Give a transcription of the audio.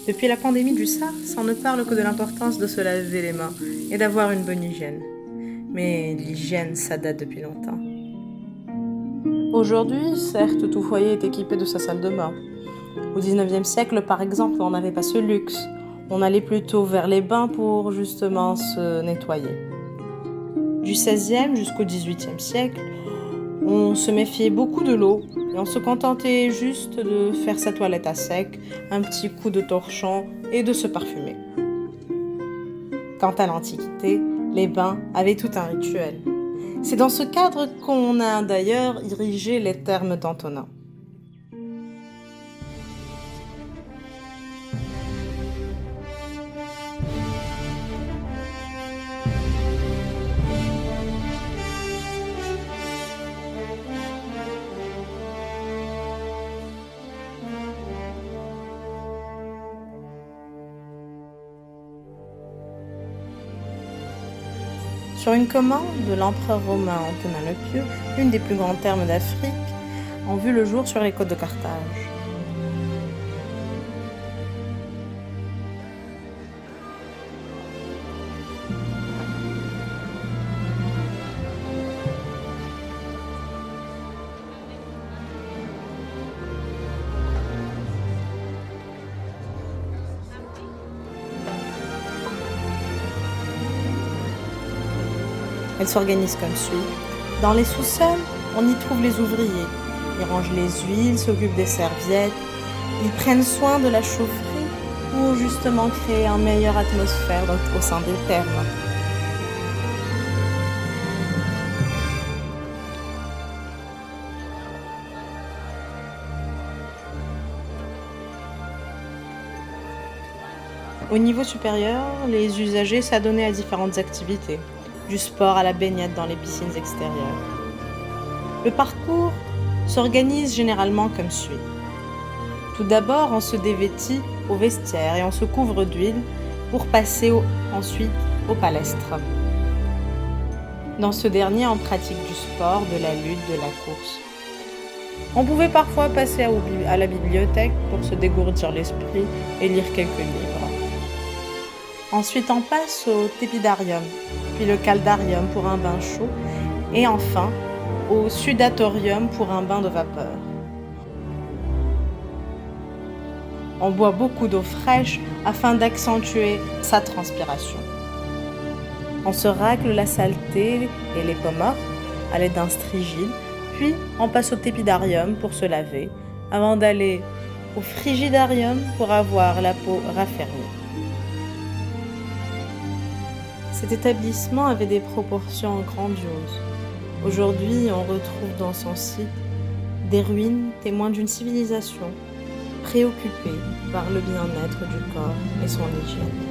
Depuis la pandémie du SARS, on ne parle que de l'importance de se laver les mains et d'avoir une bonne hygiène. Mais l'hygiène, ça date depuis longtemps. Aujourd'hui, certes, tout foyer est équipé de sa salle de bain. Au 19e siècle, par exemple, on n'avait pas ce luxe. On allait plutôt vers les bains pour justement se nettoyer. Du 16e jusqu'au 18e siècle, on se méfiait beaucoup de l'eau et on se contentait juste de faire sa toilette à sec, un petit coup de torchon et de se parfumer. Quant à l'Antiquité, les bains avaient tout un rituel. C'est dans ce cadre qu'on a d'ailleurs érigé les thermes d'Antonin. Sur une commande de l'empereur romain Antonin le Pieux, une des plus grandes thermes d'Afrique, ont vu le jour sur les côtes de Carthage. Elle s'organise comme suit. Dans les sous-sols, on y trouve les ouvriers. Ils rangent les huiles, s'occupent des serviettes. Ils prennent soin de la chaufferie pour justement créer une meilleure atmosphère au sein des thermes. Au niveau supérieur, les usagers s'adonnaient à différentes activités, du sport à la baignade dans les piscines extérieures. Le parcours s'organise généralement comme suit. Tout d'abord, on se dévêtit au vestiaire et on se couvre d'huile pour passer ensuite au palestre. Dans ce dernier, on pratique du sport, de la lutte, de la course. On pouvait parfois passer à la bibliothèque pour se dégourdir l'esprit et lire quelques livres. Ensuite, on passe au tépidarium, puis le caldarium pour un bain chaud, et enfin au sudatorium pour un bain de vapeur. On boit beaucoup d'eau fraîche afin d'accentuer sa transpiration. On se racle la saleté et les peaux mortes à l'aide d'un strigile, puis on passe au tépidarium pour se laver, avant d'aller au frigidarium pour avoir la peau raffermie. Cet établissement avait des proportions grandioses. Aujourd'hui, on retrouve dans son site des ruines témoins d'une civilisation préoccupée par le bien-être du corps et son hygiène.